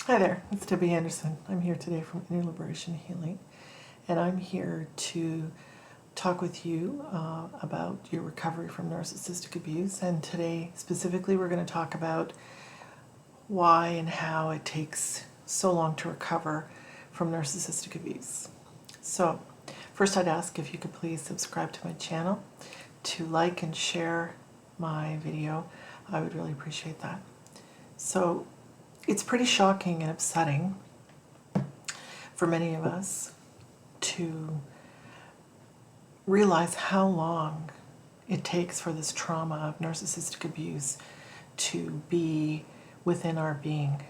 Hi there, it's Debbie Anderson. I'm here today from Inner Liberation Healing, and I'm here to talk with you about your recovery from narcissistic abuse. And today, specifically, we're going to talk about why and how it takes so long to recover from narcissistic abuse. So, first, I'd ask if you could please subscribe to my channel, to like and share my video. I would really appreciate that. So, it's pretty shocking and upsetting for many of us to realize how long it takes for this trauma of narcissistic abuse to be within our being.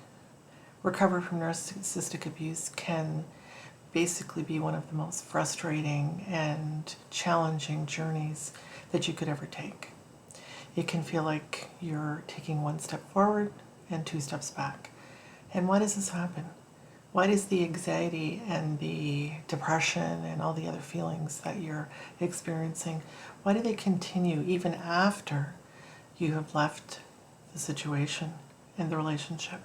Recovery from narcissistic abuse can basically be one of the most frustrating and challenging journeys that you could ever take. It can feel like you're taking one step forward and two steps back. And why does this happen? Why does the anxiety and the depression and all the other feelings that you're experiencing, why do they continue even after you have left the situation and the relationship?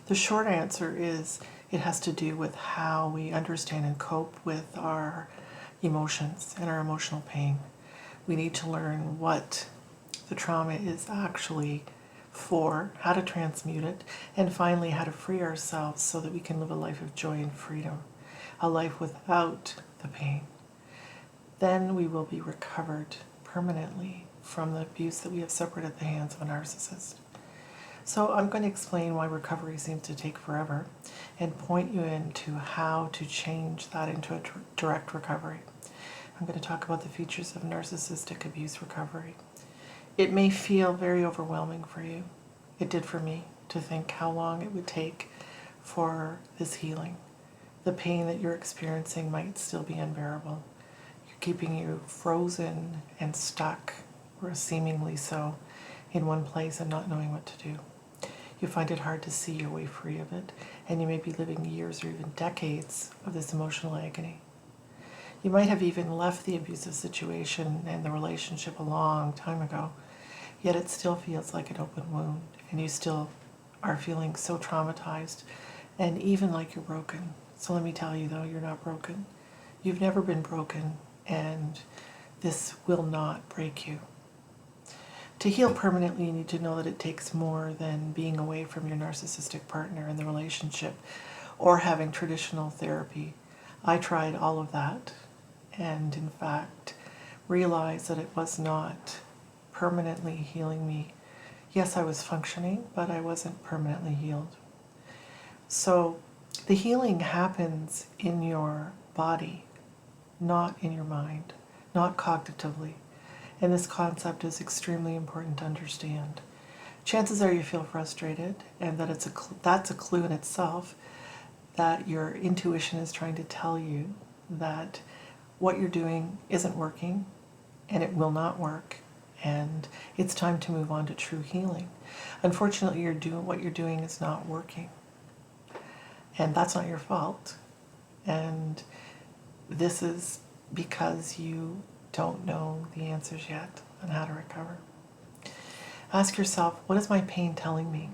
The short answer is it has to do with how we understand and cope with our emotions and our emotional pain. We need to learn what the trauma is actually for, how to transmute it, and finally how to free ourselves so that we can live a life of joy and freedom, a life without the pain. Then we will be recovered permanently from the abuse that we have suffered at the hands of a narcissist. So I'm going to explain why recovery seems to take forever and point you into how to change that into a direct recovery. I'm going to talk about the features of narcissistic abuse recovery. It may feel very overwhelming for you. It did for me, to think how long it would take for this healing. The pain that you're experiencing might still be unbearable. You're keeping you frozen and stuck, or seemingly so, in one place and not knowing what to do. You find it hard to see your way free of it, and you may be living years or even decades of this emotional agony. You might have even left the abusive situation and the relationship a long time ago, yet it still feels like an open wound, and you still are feeling so traumatized and even like you're broken. So let me tell you though, you're not broken. You've never been broken, and this will not break you. To heal permanently, you need to know that it takes more than being away from your narcissistic partner in the relationship or having traditional therapy. I tried all of that and in fact realized that it was not permanently healing me. Yes, I was functioning, but I wasn't permanently healed. So the healing happens in your body, not in your mind, not cognitively. And this concept is extremely important to understand. Chances are you feel frustrated, and that that's a clue in itself that your intuition is trying to tell you that what you're doing isn't working and it will not work, and it's time to move on to true healing. Unfortunately, what you're doing is not working, and that's not your fault. And this is because you don't know the answers yet on how to recover. Ask yourself, what is my pain telling me?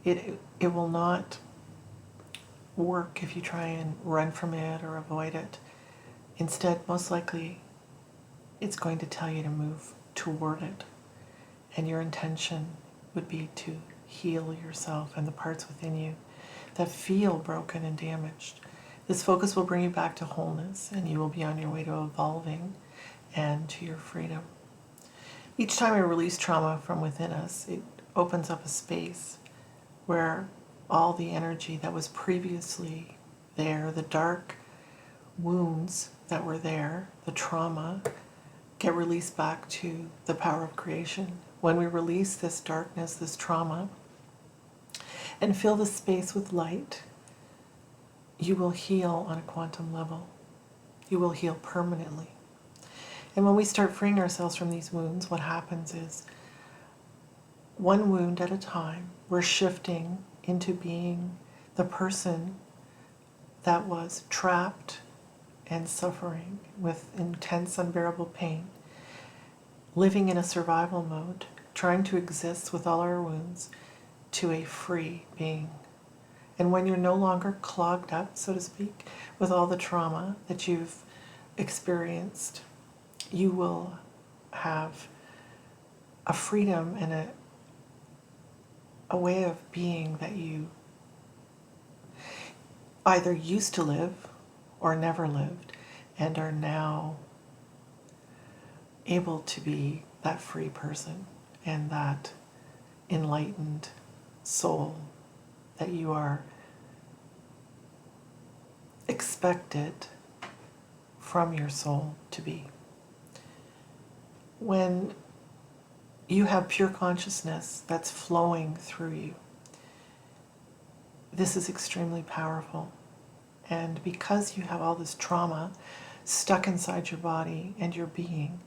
It will not work if you try and run from it or avoid it. Instead, most likely, it's going to tell you to move toward it. And your intention would be to heal yourself and the parts within you that feel broken and damaged. This focus will bring you back to wholeness, and you will be on your way to evolving and to your freedom. Each time we release trauma from within us, it opens up a space where all the energy that was previously there, the dark wounds that were there, the trauma, get released back to the power of creation. When we release this darkness, this trauma, and fill the space with light, you will heal on a quantum level. You will heal permanently. And when we start freeing ourselves from these wounds, what happens is, one wound at a time, we're shifting into being the person that was trapped and suffering with intense, unbearable pain, living in a survival mode, trying to exist with all our wounds, to a free being. And when you're no longer clogged up, so to speak, with all the trauma that you've experienced, you will have a freedom and a way of being that you either used to live or never lived, and are now able to be that free person and that enlightened soul that you are expected from your soul to be. When you have pure consciousness that's flowing through you, this is extremely powerful. And because you have all this trauma stuck inside your body and your being,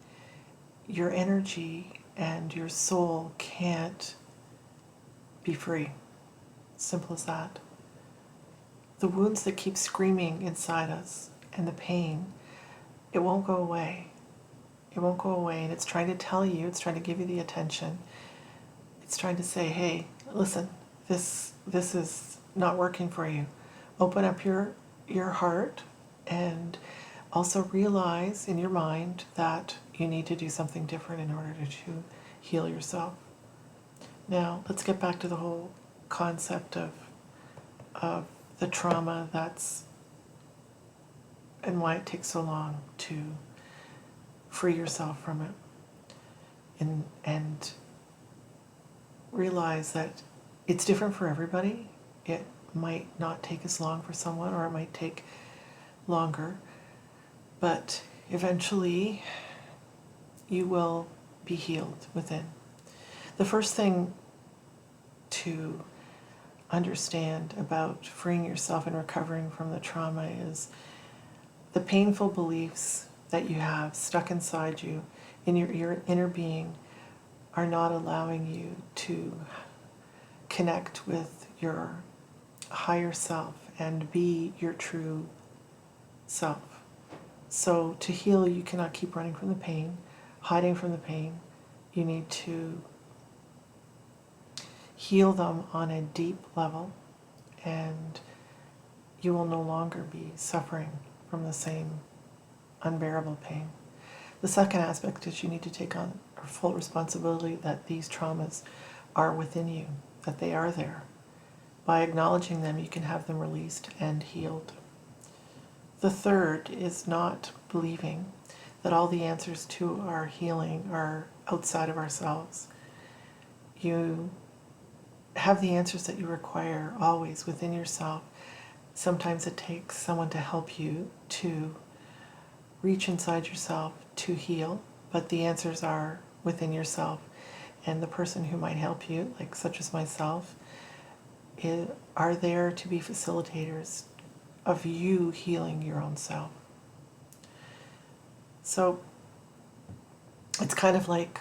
your energy and your soul can't be free. Simple as that. The wounds that keep screaming inside us and the pain, it won't go away. It won't go away, and it's trying to tell you, it's trying to give you the attention. It's trying to say, hey, listen, this is not working for you. Open up your heart, and also realize in your mind that you need to do something different in order to heal yourself. Now, let's get back to the whole concept of the trauma that's, and why it takes so long to free yourself from it. And realize that it's different for everybody. It might not take as long for someone, or it might take longer, but eventually you will be healed within. The first thing to understand about freeing yourself and recovering from the trauma is the painful beliefs that you have stuck inside you in your inner being are not allowing you to connect with your higher self and be your true self. So to heal, you cannot keep running from the pain, hiding from the pain. You need to heal them on a deep level, and you will no longer be suffering from the same unbearable pain. The second aspect is you need to take on full responsibility that these traumas are within you, that they are there. By acknowledging them, you can have them released and healed. The third is not believing that all the answers to our healing are outside of ourselves. You have the answers that you require always within yourself. Sometimes it takes someone to help you to reach inside yourself to heal, but the answers are within yourself. And the person who might help you, like such as myself, are there to be facilitators of you healing your own self. So it's kind of like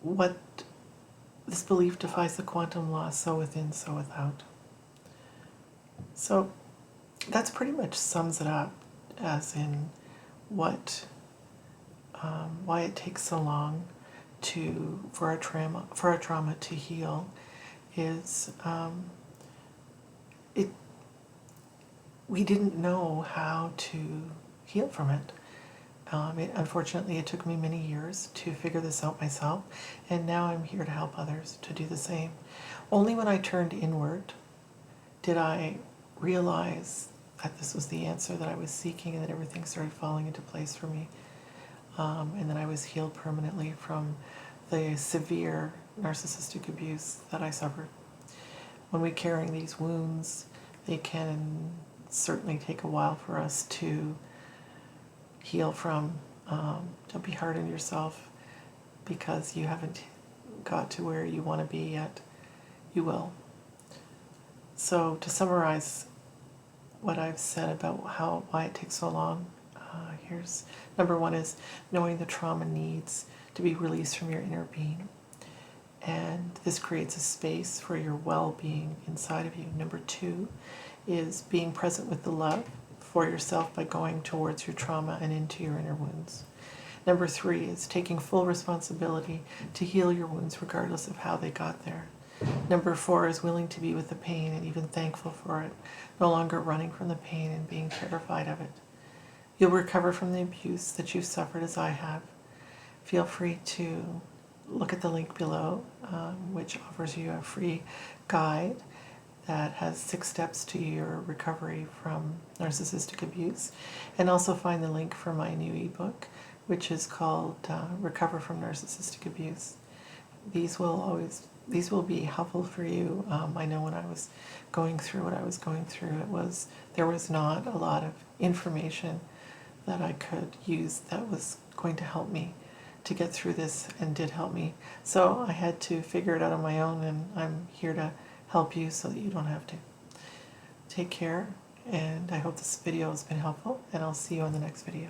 what this belief defies the quantum law, so within, so without. So that's pretty much sums it up, as in what, why it takes so long for a trauma to heal is we didn't know how to heal from it. Unfortunately, it took me many years to figure this out myself, and now I'm here to help others to do the same. Only when I turned inward did I realize that this was the answer that I was seeking, and that everything started falling into place for me. And then I was healed permanently from the severe narcissistic abuse that I suffered. When we're carrying these wounds, they can certainly take a while for us to heal from. Don't be hard on yourself because you haven't got to where you want to be yet. You will. So to summarize what I've said about why it takes so long, here's number one is knowing the trauma needs to be released from your inner being. And this creates a space for your well-being inside of you. Number two is being present with the love for yourself by going towards your trauma and into your inner wounds. Number three is taking full responsibility to heal your wounds regardless of how they got there. Number 4 is willing to be with the pain and even thankful for it, no longer running from the pain and being terrified of it. You'll recover from the abuse that you've suffered as I have. Feel free to look at the link below, which offers you a free guide that has 6 steps to your recovery from narcissistic abuse, and also find the link for my new ebook, which is called Recover from Narcissistic Abuse. These will be helpful for you. I know when I was going through what I was going through, there was not a lot of information that I could use that was going to help me to get through this, and did help me. So I had to figure it out on my own, and I'm here to help you so that you don't have to. Take care, and I hope this video has been helpful, and I'll see you on the next video.